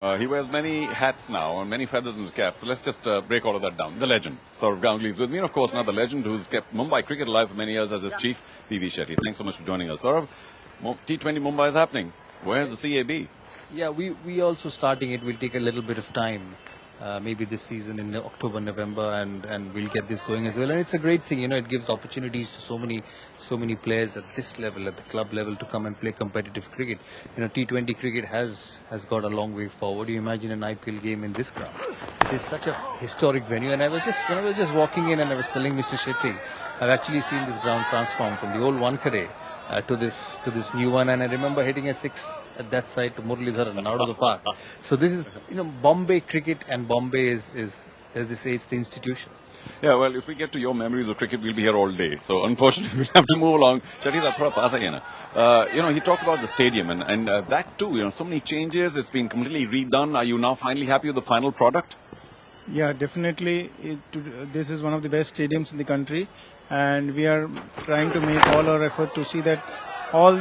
He wears many hats now and many feathers in his cap. So let's just break all of that down. The legend, Sourav Ganguly, is with me. And of course, another legend who's kept Mumbai cricket alive for many years as his chief, PV Shetty. Thanks so much for joining us. Sourav, T20 Mumbai is happening. Where's the CAB? Yeah, we also starting it. Will take a little bit of time. Maybe this season in October, November, and we'll get this going as well. And it's a great thing, it gives opportunities to so many players at this level, at the club level, to come and play competitive cricket. T20 cricket has got a long way forward. You imagine an IPL game in this ground. It is such a historic venue. And when I was just walking in, and I was telling Mr. Shetty, I've actually seen this ground transform from the old Wankhede to this new one. And I remember hitting a six at that side to Muralidharan out of the park. So this is, Bombay cricket, and Bombay is, as they say, it's the institution. Yeah, well, if we get to your memories of cricket, we'll be here all day. So unfortunately, we'll have to move along. Shetty, that's what I was he talked about the stadium and that too, so many changes. It's been completely redone. Are you now finally happy with the final product? Yeah, definitely. This is one of the best stadiums in the country, and we are trying to make all our effort to see that all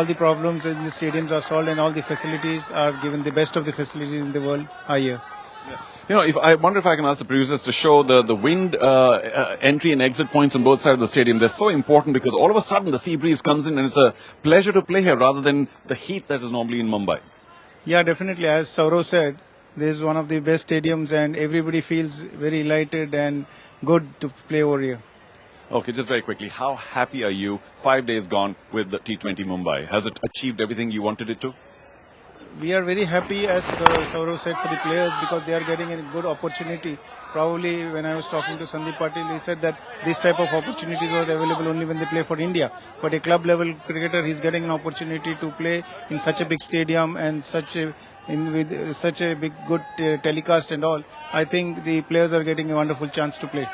the problems in the stadiums are solved and all the facilities are given. The best of the facilities in the world are here. Yeah. I wonder if I can ask the producers to show the wind entry and exit points on both sides of the stadium. They're so important because all of a sudden the sea breeze comes in and it's a pleasure to play here rather than the heat that is normally in Mumbai. Yeah, definitely. As Sourav said, this is one of the best stadiums and everybody feels very elated and good to play over here. Okay, just very quickly, how happy are you 5 days gone with the T20 Mumbai? Has it achieved everything you wanted it to? We are very happy, as Sourav said, for the players because they are getting a good opportunity. Probably when I was talking to Sandeep Patil, he said that this type of opportunities was available only when they play for India. But a club level cricketer, he's getting an opportunity to play in such a big stadium and with such a big good telecast and all. I think the players are getting a wonderful chance to play.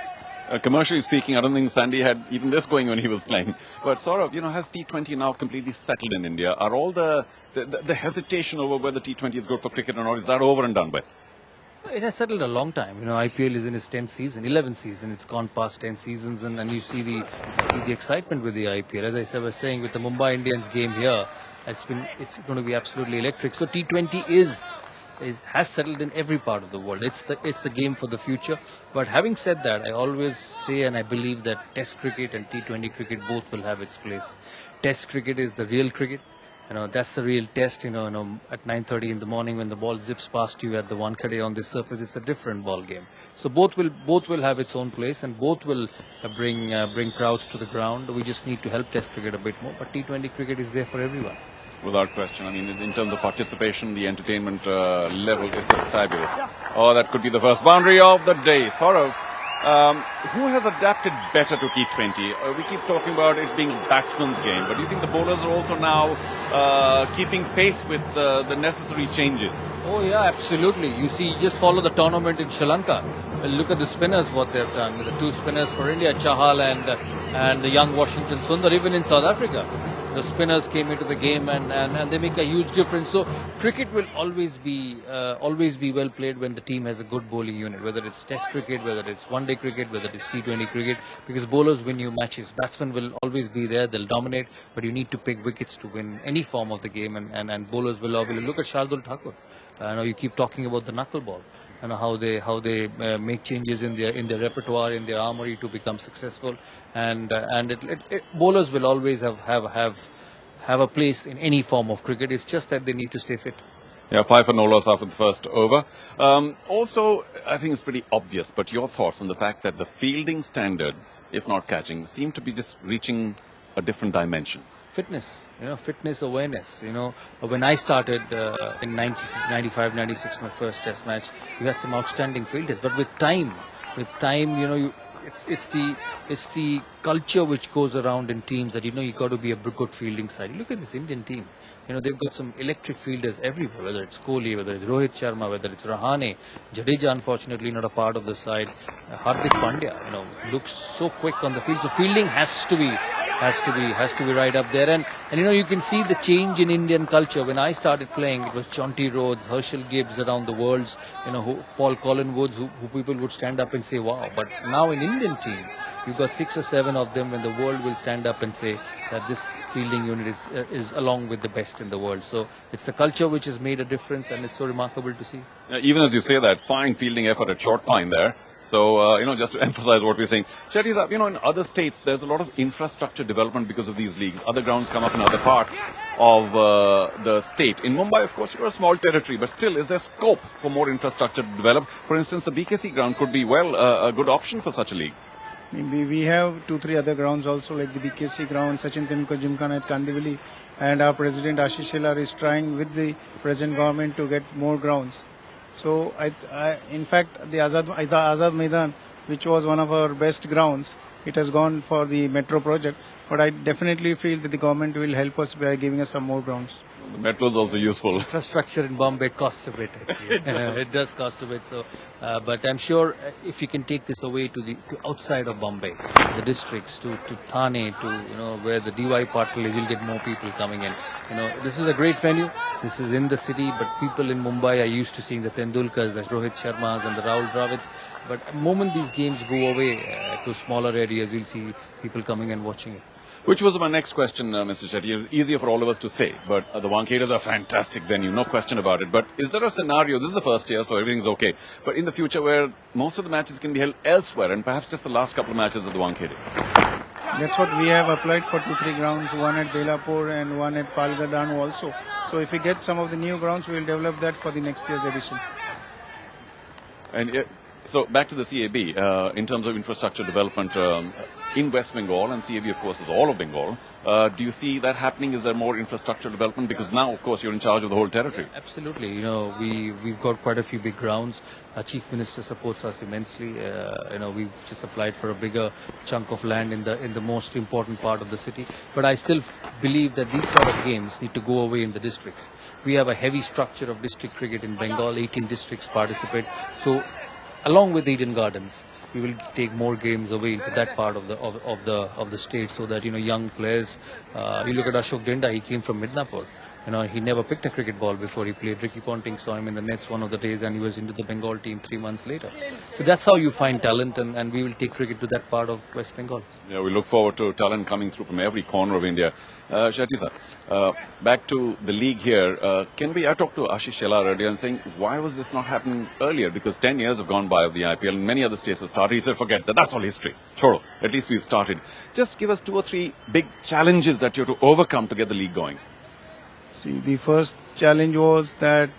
Commercially speaking, I don't think Sandy had even this going when he was playing. But Sourav, has T20 now completely settled in India? Are all the hesitation over whether T20 is good for cricket or not, is that over and done by? It has settled a long time. IPL is in its 10th season, 11th season. It's gone past 10 seasons, and you see the excitement with the IPL. As I was saying, with the Mumbai Indians game here, it's going to be absolutely electric. So T20 has settled in every part of the world. It's the game for the future. But having said that, I always say and I believe that Test cricket and T20 cricket both will have its place. Test cricket is the real cricket. That's the real test. At 9:30 in the morning when the ball zips past you at the Wankhede on the surface, it's a different ball game. So both will have its own place, and both will bring crowds to the ground. We just need to help Test cricket a bit more. But T20 cricket is there for everyone. Without question. In terms of participation, the entertainment level is just fabulous. Oh, that could be the first boundary of the day. Sourav, who has adapted better to T20? We keep talking about it being a batsman's game, but do you think the bowlers are also now keeping pace with the necessary changes? Oh, yeah, absolutely. You see, just follow the tournament in Sri Lanka. Look at the spinners, what they've done. The two spinners for India, Chahal and the young Washington Sundar, even in South Africa. The spinners came into the game and they make a huge difference. So cricket will always be well played when the team has a good bowling unit, whether it's Test cricket, whether it's one-day cricket, whether it's T20 cricket, because bowlers win you matches. Batsmen will always be there, they'll dominate, but you need to pick wickets to win any form of the game, and bowlers will always look at Shardul Thakur. I know you keep talking about the knuckleball. How they make changes in their repertoire, in their armory to become successful, and bowlers will always have a place in any form of cricket. It's just that they need to stay fit. Yeah, 5 for no loss after the first over. Also, I think it's pretty obvious, but your thoughts on the fact that the fielding standards, if not catching, seem to be just reaching a different dimension. Fitness, fitness awareness. When I started in 95, 96, my first Test match, you had some outstanding fielders. But with time, it's the culture which goes around in teams that you got to be a good fielding side. Look at this Indian team. They've got some electric fielders everywhere, whether it's Kohli, whether it's Rohit Sharma, whether it's Rahane. Jadeja, unfortunately, not a part of the side. Hardik Pandya, looks so quick on the field. So fielding has to be has to be right up there. And you can see the change in Indian culture. When I started playing, it was Chonty Rhodes, Herschel Gibbs around the world, Paul Collingwoods, who people would stand up and say, wow. But now in Indian team, you've got 6 or 7 of them, and the world will stand up and say that this fielding unit is along with the best in the world. So it's the culture which has made a difference, and it's so remarkable to see. Even as you say that, fine fielding effort at short pine there. So, just to emphasize what we're saying, Shetty, in other states, there's a lot of infrastructure development because of these leagues. Other grounds come up in other parts of the state. In Mumbai, of course, you're a small territory, but still, is there scope for more infrastructure to develop? For instance, the BKC ground could be, a good option for such a league. We have 2-3 other grounds also, like the BKC ground, Sachin Tendulkar Gymkhana at Kandivali, and our President Ashish Shelar is trying with the present government to get more grounds. So, in fact, the Azad Maidan, which was one of our best grounds, it has gone for the metro project. But I definitely feel that the government will help us by giving us some more grounds. The metro is also useful. Infrastructure in Bombay costs a bit, actually. It does cost a bit. So, but I'm sure if you can take this away to outside of Bombay, the districts, to Thane, to where the DY Patil is, you'll get more people coming in. This is a great venue. This is in the city, but people in Mumbai are used to seeing the Tendulkars, the Rohit Sharmas, and the Rahul Dravid. But the moment these games go away to smaller areas, you'll see people coming and watching it. Which was my next question, Mr. Shetty. It's easier for all of us to say, but the Wankhede is a fantastic venue, no question about it. But is there a scenario, this is the first year, so everything's okay, but in the future where most of the matches can be held elsewhere and perhaps just the last couple of matches of the Wankhede? That's what we have applied for 2-3 grounds, one at Belapur and one at Palgadanu also. So if we get some of the new grounds, we will develop that for the next year's edition. And so back to the CAB, in terms of infrastructure development in West Bengal, and CAB of course is all of Bengal, do you see that happening? Is there more infrastructure development? Because now of course you're in charge of the whole territory. Absolutely. We've got quite a few big grounds. Our Chief Minister supports us immensely. We've just applied for a bigger chunk of land in the most important part of the city. But I still believe that these sort of games need to go away in the districts. We have a heavy structure of district cricket in Bengal. 18 districts participate. So along with Eden Gardens, we will take more games away into that part of the state, so that young players. You look at Ashok Denda, he came from Midnapur. He never picked a cricket ball before he played. Ricky Ponting saw him in the nets one of the days, and he was into the Bengal team 3 months later. So that's how you find talent, and we will take cricket to that part of West Bengal. Yeah, we look forward to talent coming through from every corner of India. Shetty sir, back to the league here. I talked to Ashish Shelar earlier and saying, why was this not happening earlier? Because 10 years have gone by of the IPL and many other states have started. He said, forget that, that's all history. Choro, at least we've started. Just give us 2 or 3 big challenges that you have to overcome to get the league going. See, the first challenge was that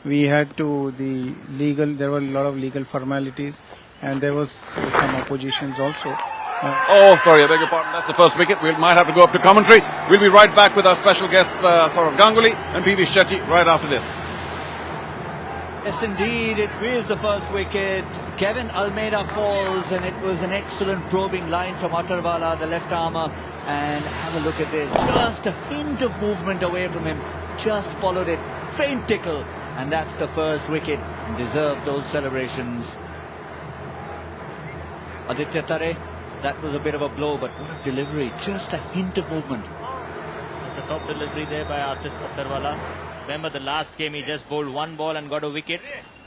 we had to, there were a lot of legal formalities, and there was some oppositions also. Sorry, I beg your pardon, that's the first wicket. We might have to go up to commentary. We'll be right back with our special guests, Sourav Ganguly and PV Shetty, right after this. Yes, indeed, it is the first wicket. Kevin Almeida falls, and it was an excellent probing line from Attarwala, the left armer. And have a look at this. Just a hint of movement away from him. Just followed it. Faint tickle. And that's the first wicket. Deserved those celebrations. Aditya Tare, that was a bit of a blow, but what a delivery. Just a hint of movement. That's a top delivery there by Attarwala. Remember the last game he just bowled 1 ball and got a wicket.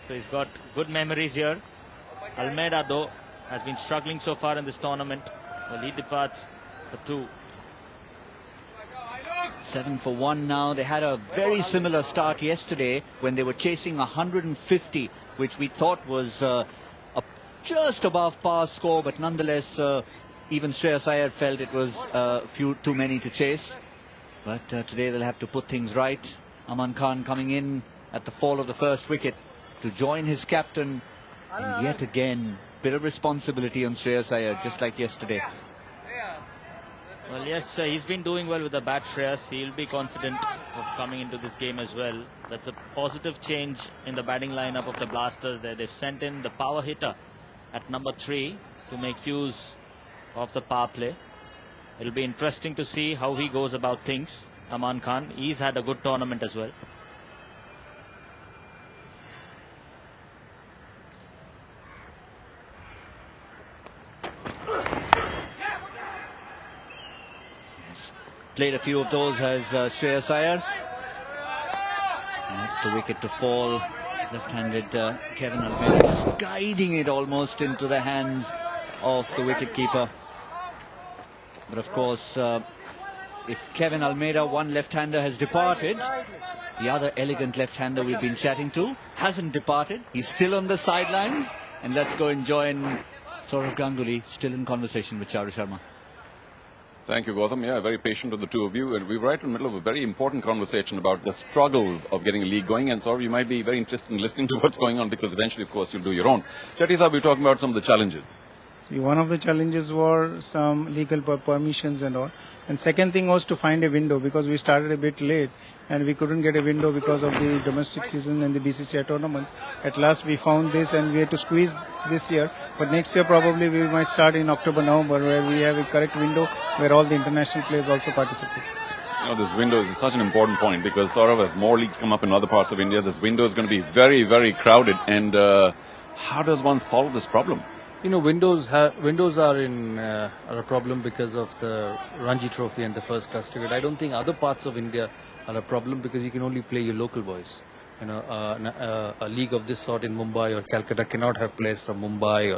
So he's got good memories here. Almeida though has been struggling so far in this tournament. Well, he departs for 2. 7 for 1 now. They had a very similar start yesterday when they were chasing 150, which we thought was a just above par score, but nonetheless even Shreyas Iyer felt it was a few too many to chase. But today they'll have to put things right. Aman Khan coming in at the fall of the first wicket to join his captain, and yet again bit of responsibility on Shreyas Iyer, just like yesterday. Well, yes, he's been doing well with the bat, Shreyas. He'll be confident of coming into this game as well. That's a positive change in the batting lineup of the Blasters there. They've sent in the power hitter at number 3 to make use of the power play. It'll be interesting to see how he goes about things. Aman Khan, he's had a good tournament as well. played a few of those has Shreyas Iyer. That's the wicket to fall. Left-handed Kevin Almeida just guiding it almost into the hands of the wicket-keeper. But of course, if Kevin Almeida, one left-hander, has departed, the other elegant left-hander we've been chatting to hasn't departed. He's still on the sidelines. And let's go and join Sourav Ganguly, still in conversation with Charu Sharma. Thank you, Gautam. Yeah, very patient with the two of you. And we're right in the middle of a very important conversation about the struggles of getting a league going. And Sourav, you might be very interested in listening to what's going on, because eventually, of course, you'll do your own. Chetty Saab, we're talking about some of the challenges. See, one of the challenges were some legal permissions and all. And second thing was to find a window, because we started a bit late and we couldn't get a window because of the domestic season and the BCCI tournaments. At last we found this and we had to squeeze this year. But next year probably we might start in October, November, where we have a correct window where all the international players also participate. You know, this window is such an important point, because sort of as more leagues come up in other parts of India, this window is going to be very, very crowded. And how does one solve this problem? You know, windows are a problem because of the Ranji Trophy and the first class cricket. I don't think other parts of India are a problem, because you can only play your local boys. You know, a league of this sort in Mumbai or Calcutta cannot have players from Mumbai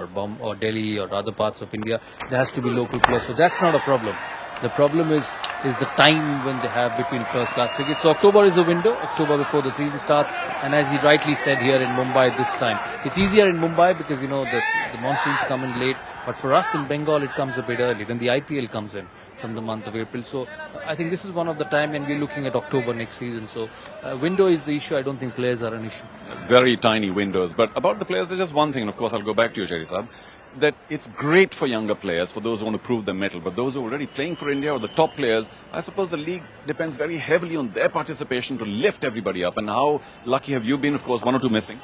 or Delhi or other parts of India. There has to be local players, so that's not a problem. The problem is the time when they have between first class cricket. So October is the window, October before the season starts. And as he rightly said here in Mumbai this time, it's easier in Mumbai because, you know, the monsoons come in late. But for us in Bengal, it comes a bit early. Then the IPL comes in from the month of April. So I think this is one of the time, and we're looking at October next season. So window is the issue. I don't think players are an issue. Very tiny windows. But about the players, there's just one thing, and of course I'll go back to you, Chetty Saab, that it's great for younger players, for those who want to prove their mettle. But those who are already playing for India, or the top players, I suppose the league depends very heavily on their participation to lift everybody up. And how lucky have you been? Of course, one or two missing.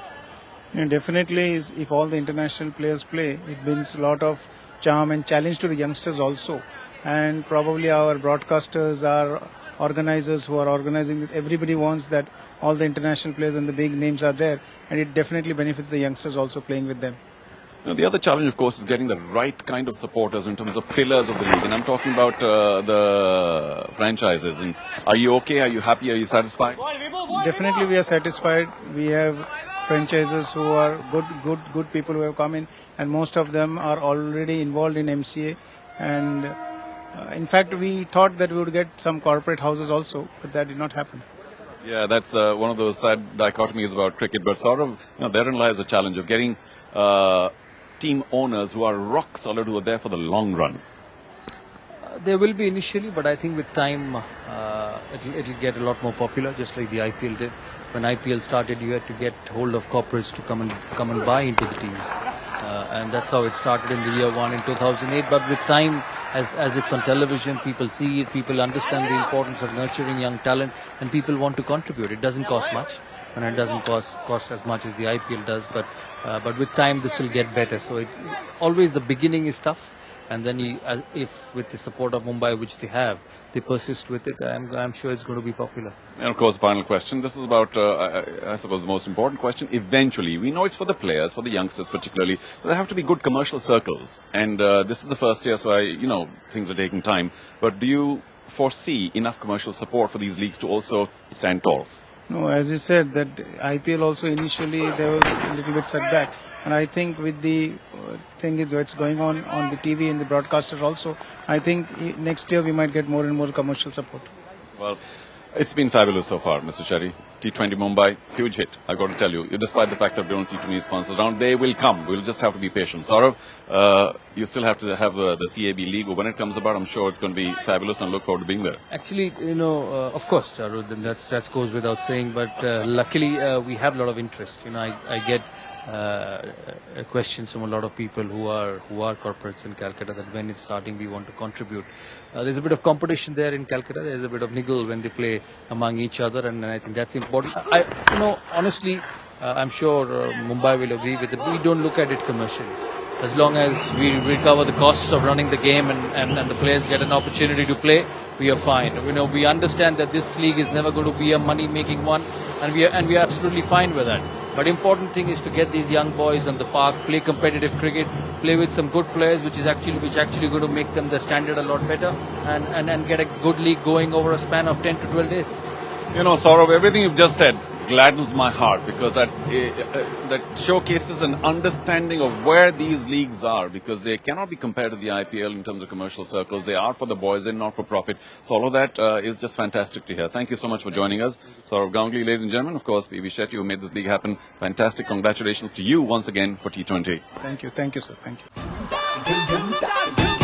Yeah, definitely, if all the international players play, it brings a lot of charm and challenge to the youngsters also. And probably our broadcasters, our organizers who are organizing this, everybody wants that all the international players and the big names are there. And it definitely benefits the youngsters also playing with them. Now, the other challenge, of course, is getting the right kind of supporters in terms of pillars of the league. And I'm talking about the franchises. And are you okay? Are you happy? Are you satisfied? Definitely we are satisfied. We have franchises who are good people who have come in. And most of them are already involved in MCA. And in fact, we thought that we would get some corporate houses also, but that did not happen. Yeah, that's one of those sad dichotomies about cricket. But sort of, you know, therein lies the challenge of getting team owners who are rock solid, who are there for the long run. There will be initially, but I think with time it'll get a lot more popular, just like the IPL did. When IPL started, you had to get hold of corporates to come and buy into the teams, and that's how it started in the year one in 2008. But with time, as it's on television, people see it, people understand the importance of nurturing young talent, and people want to contribute. It doesn't cost much, and it doesn't cost as much as the IPL does, but with time this will get better. So always the beginning is tough, and then if with the support of Mumbai, which they persist with it, I'm sure it's going to be popular. And of course, final question. This is about, I suppose, the most important question. Eventually, we know it's for the players, for the youngsters particularly, but there have to be good commercial circles. And this is the first year, so things are taking time. But do you foresee enough commercial support for these leagues to also stand tall? No, as you said, that IPL also initially there was a little bit setback, and I think with the thing is what's going on the TV and the broadcasters also, I think next year we might get more and more commercial support. Well, it's been fabulous so far, Mr. Chetty. T20 Mumbai, huge hit, I've got to tell you. Despite the fact that we don't see too many sponsors around, they will come. We'll just have to be patient. Sourav, you still have to have the CAB League. When it comes about, I'm sure it's going to be fabulous, and look forward to being there. Actually, of course, Charu, that goes without saying, but luckily we have a lot of interest. I get questions from a lot of people who are corporates in Calcutta that when it's starting we want to contribute. There's a bit of competition there in Calcutta. There's a bit of niggle when they play among each other, and I think that's important. Honestly, I'm sure Mumbai will agree with it. We don't look at it commercially. As long as we recover the costs of running the game and the players get an opportunity to play, we are fine. We understand that this league is never going to be a money-making one, and we are absolutely fine with that. But important thing is to get these young boys on the park, play competitive cricket, play with some good players, which actually going to make them the standard a lot better, and get a good league going over a span of 10 to 12 days. You know, Sourav, everything you've just said gladdens my heart, because that showcases an understanding of where these leagues are, because they cannot be compared to the IPL in terms of commercial circles. They are for the boys and not for profit. So all of that is just fantastic to hear. Thank you so much for joining us. Sourav Ganguly, ladies and gentlemen. Of course, PV Shetty, who made this league happen. Fantastic. Congratulations to you once again for T20. Thank you, sir. Thank you.